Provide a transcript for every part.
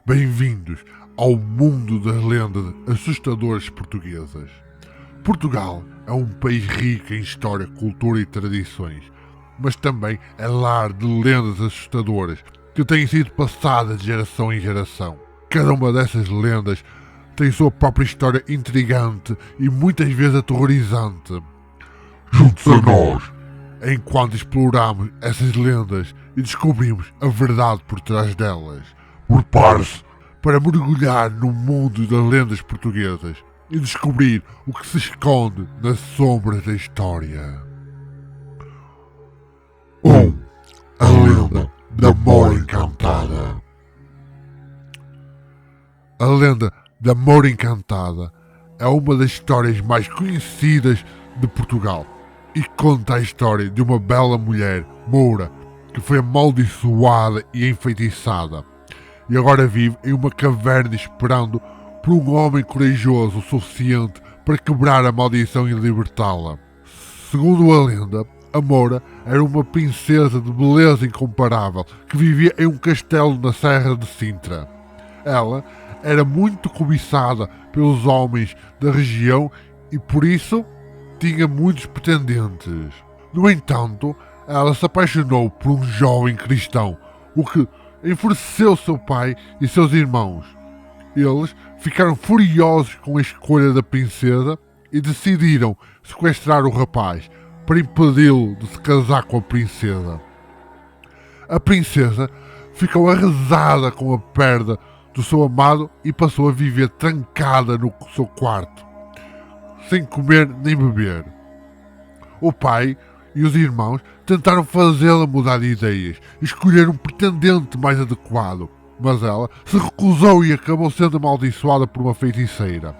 Bem-vindos ao mundo das lendas assustadoras portuguesas. Portugal é um país rico em história, cultura e tradições, mas também é lar de lendas assustadoras que têm sido passadas de geração em geração. Cada uma dessas lendas tem sua própria história intrigante e muitas vezes aterrorizante. Junte-se a nós enquanto exploramos essas lendas e descobrimos a verdade por trás delas. Prepare-se para mergulhar no mundo das lendas portuguesas e descobrir o que se esconde nas sombras da história. 1. A lenda da Moura Encantada. A lenda da Moura Encantada é uma das histórias mais conhecidas de Portugal e conta a história de uma bela mulher, Moura, que foi amaldiçoada e enfeitiçada e agora vive em uma caverna esperando por um homem corajoso o suficiente para quebrar a maldição e libertá-la. Segundo a lenda, a Moura era uma princesa de beleza incomparável que vivia em um castelo na Serra de Sintra. Ela era muito cobiçada pelos homens da região e por isso tinha muitos pretendentes. No entanto, ela se apaixonou por um jovem cristão, o que enfureceu seu pai e seus irmãos. Eles ficaram furiosos com a escolha da princesa e decidiram sequestrar o rapaz para impedi-lo de se casar com a princesa. A princesa ficou arrasada com a perda do seu amado e passou a viver trancada no seu quarto, sem comer nem beber. O pai e os irmãos tentaram fazê-la mudar de ideias e escolher um pretendente mais adequado, mas ela se recusou e acabou sendo amaldiçoada por uma feiticeira.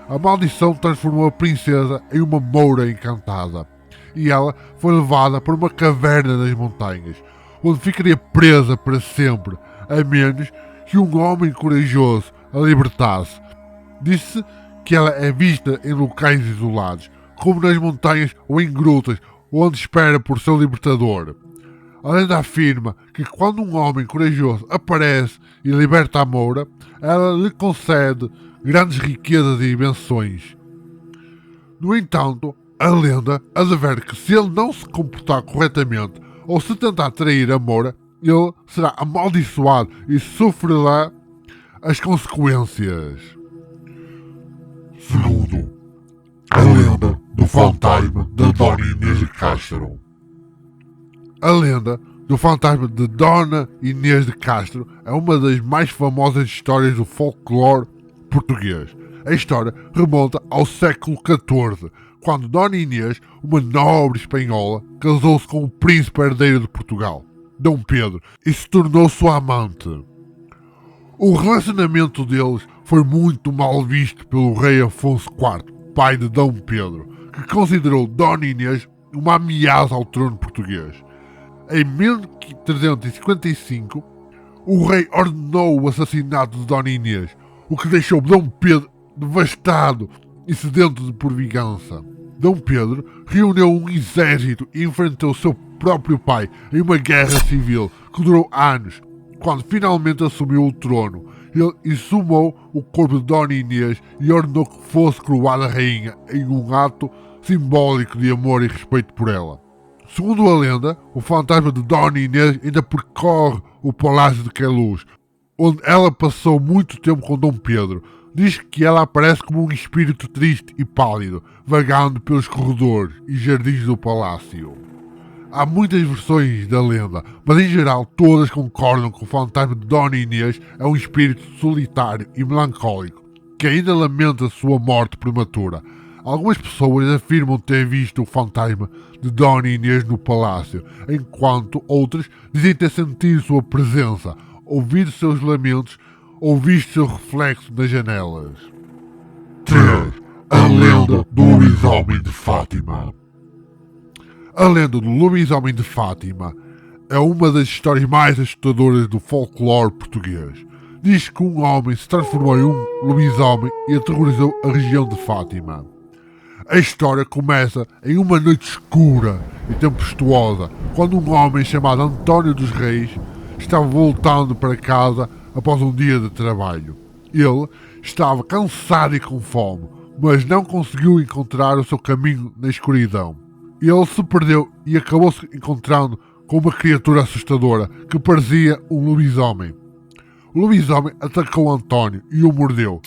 A maldição transformou a princesa em uma moura encantada e ela foi levada para uma caverna nas montanhas, onde ficaria presa para sempre, a menos que um homem corajoso a libertasse. Disse que ela é vista em locais isolados, como nas montanhas ou em grutas, onde espera por seu libertador. A lenda afirma que quando um homem corajoso aparece e liberta a Moura, ela lhe concede grandes riquezas e benções. No entanto, a lenda adverte que se ele não se comportar corretamente ou se tentar trair a Moura, ele será amaldiçoado e sofrerá as consequências. Segundo, a lenda do fantasma de Dona Inês de Castro. A lenda do fantasma de Dona Inês de Castro é uma das mais famosas histórias do folclore português. A história remonta ao século XIV, quando Dona Inês, uma nobre espanhola, casou-se com o príncipe herdeiro de Portugal, Dom Pedro, e se tornou sua amante. O relacionamento deles foi muito mal visto pelo rei Afonso IV, pai de Dom Pedro, que considerou Dona Inês uma ameaça ao trono português. Em 1355, o rei ordenou o assassinato de Dona Inês, o que deixou Dom Pedro devastado e sedento por vingança. Dom Pedro reuniu um exército e enfrentou seu próprio pai em uma guerra civil que durou anos. Quando finalmente assumiu o trono, ele exumou o corpo de Dona Inês e ordenou que fosse coroada rainha em um ato simbólico de amor e respeito por ela. Segundo a lenda, o fantasma de Dona Inês ainda percorre o Palácio de Queluz, onde ela passou muito tempo com Dom Pedro. Diz que ela aparece como um espírito triste e pálido, vagando pelos corredores e jardins do palácio. Há muitas versões da lenda, mas em geral todas concordam que o fantasma de Dona Inês é um espírito solitário e melancólico, que ainda lamenta sua morte prematura. Algumas pessoas afirmam ter visto o fantasma de Dona Inês no palácio, enquanto outras dizem ter sentido sua presença, ouvido seus lamentos ou visto seu reflexo nas janelas. 3. A lenda do lobisomem de Fátima. A lenda do lobisomem de Fátima é uma das histórias mais assustadoras do folclore português. Diz que um homem se transformou em um lobisomem e aterrorizou a região de Fátima. A história começa em uma noite escura e tempestuosa, quando um homem chamado António dos Reis estava voltando para casa após um dia de trabalho. Ele estava cansado e com fome, mas não conseguiu encontrar o seu caminho na escuridão. Ele se perdeu e acabou se encontrando com uma criatura assustadora que parecia um lobisomem. O lobisomem atacou António e o mordeu,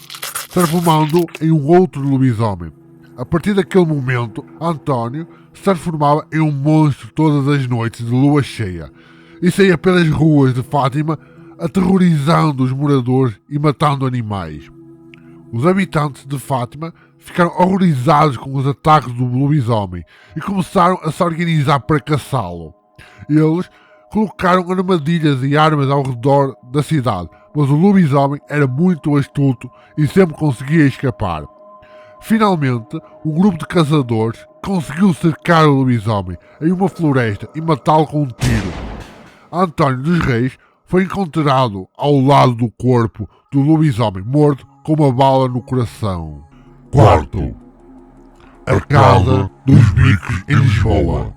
transformando-o em um outro lobisomem. A partir daquele momento, António se transformava em um monstro todas as noites de lua cheia e saía pelas ruas de Fátima aterrorizando os moradores e matando animais. Os habitantes de Fátima ficaram horrorizados com os ataques do lobisomem e começaram a se organizar para caçá-lo. Eles colocaram armadilhas e armas ao redor da cidade, mas o lobisomem era muito astuto e sempre conseguia escapar. Finalmente, um grupo de caçadores conseguiu cercar o lobisomem em uma floresta e matá-lo com um tiro. António dos Reis foi encontrado ao lado do corpo do lobisomem morto com uma bala no coração. Quarto, a Casa dos Bicos em Lisboa.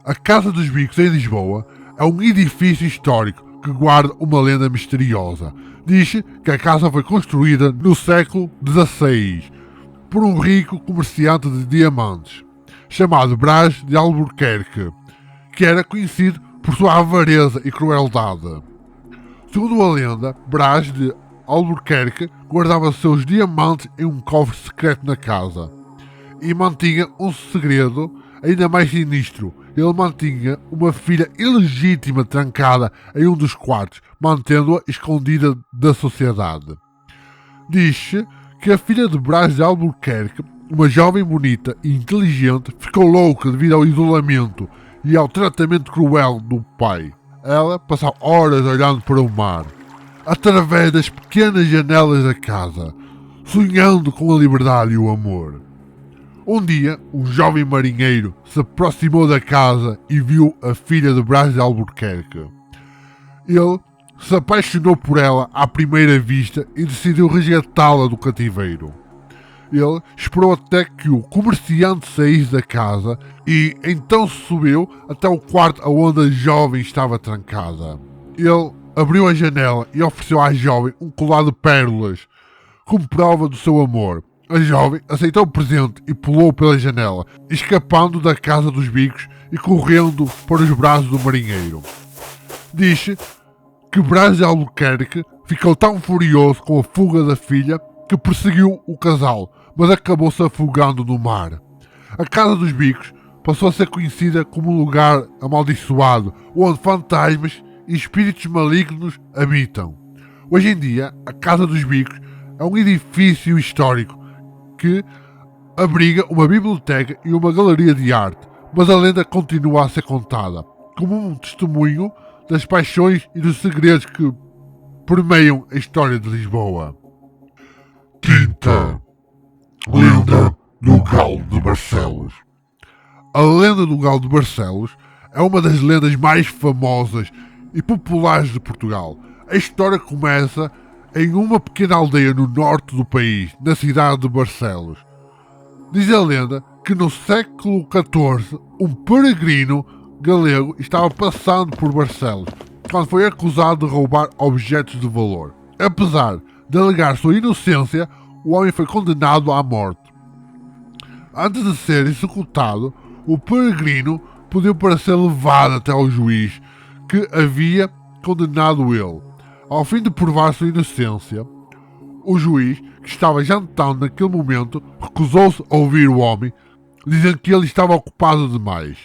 A Casa dos Bicos em Lisboa é um edifício histórico que guarda uma lenda misteriosa. Diz que a casa foi construída no século XVI por um rico comerciante de diamantes, chamado Brás de Albuquerque, que era conhecido por sua avareza e crueldade. Segundo a lenda, Brás de Albuquerque guardava seus diamantes em um cofre secreto na casa e mantinha um segredo ainda mais sinistro. Ele mantinha uma filha ilegítima trancada em um dos quartos, mantendo-a escondida da sociedade. Diz-se que a filha de Brás de Albuquerque, uma jovem bonita e inteligente, ficou louca devido ao isolamento e ao tratamento cruel do pai. Ela passava horas olhando para o mar, através das pequenas janelas da casa, sonhando com a liberdade e o amor. Um dia, um jovem marinheiro se aproximou da casa e viu a filha de Brás de Albuquerque. Ele se apaixonou por ela à primeira vista e decidiu resgatá-la do cativeiro. Ele esperou até que o comerciante saísse da casa e então subiu até o quarto onde a jovem estava trancada. Ele abriu a janela e ofereceu à jovem um colar de pérolas como prova do seu amor. A jovem aceitou o presente e pulou pela janela, escapando da Casa dos Bicos e correndo para os braços do marinheiro. Diz que Brás de Albuquerque ficou tão furioso com a fuga da filha que perseguiu o casal, mas acabou-se afogando no mar. A Casa dos Bicos passou a ser conhecida como um lugar amaldiçoado, onde fantasmas e espíritos malignos habitam. Hoje em dia, a Casa dos Bicos é um edifício histórico que abriga uma biblioteca e uma galeria de arte, mas a lenda continua a ser contada como um testemunho das paixões e dos segredos que permeiam a história de Lisboa. Quinta, Lenda do Galo de Barcelos. A lenda do Galo de Barcelos é uma das lendas mais famosas e populares de Portugal. A história começa em uma pequena aldeia no norte do país, na cidade de Barcelos. Diz a lenda que no século XIV um peregrino galego estava passando por Barcelos quando foi acusado de roubar objetos de valor. Apesar de alegar sua inocência, o homem foi condenado à morte. Antes de ser executado, o peregrino pediu para ser levado até ao juiz que havia condenado ele. Ao fim de provar sua inocência, o juiz, que estava jantando naquele momento, recusou-se a ouvir o homem, dizendo que ele estava ocupado demais.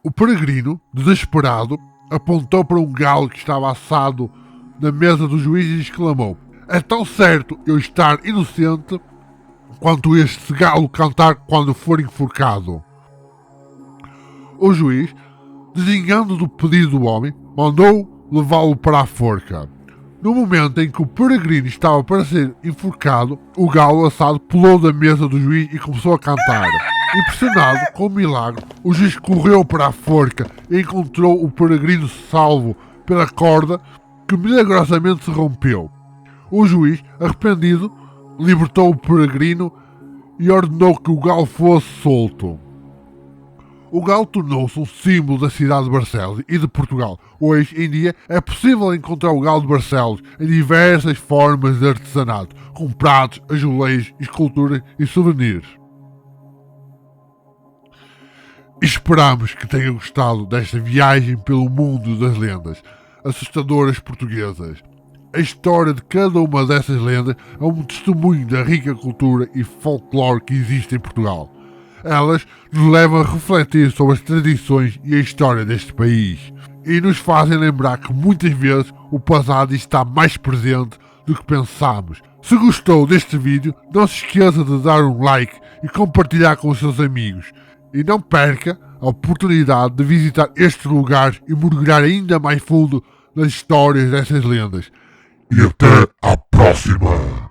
O peregrino, desesperado, apontou para um galo que estava assado na mesa do juiz e exclamou: "É tão certo eu estar inocente quanto este galo cantar quando for enforcado." O juiz, desdenhando do pedido do homem, mandou levá-lo para a forca. No momento em que o peregrino estava para ser enforcado, o galo assado pulou da mesa do juiz e começou a cantar. Impressionado com o milagre, o juiz correu para a forca e encontrou o peregrino salvo pela corda que milagrosamente se rompeu. O juiz, arrependido, libertou o peregrino e ordenou que o galo fosse solto. O galo tornou-se um símbolo da cidade de Barcelos e de Portugal. Hoje em dia é possível encontrar o galo de Barcelos em diversas formas de artesanato, com pratos, azulejos, esculturas e souvenirs. Esperamos que tenha gostado desta viagem pelo mundo das lendas assustadoras portuguesas. A história de cada uma dessas lendas é um testemunho da rica cultura e folclore que existe em Portugal. Elas nos levam a refletir sobre as tradições e a história deste país e nos fazem lembrar que muitas vezes o passado está mais presente do que pensamos. Se gostou deste vídeo, não se esqueça de dar um like e compartilhar com os seus amigos. E não perca a oportunidade de visitar estes lugares e mergulhar ainda mais fundo nas histórias dessas lendas. E até à próxima!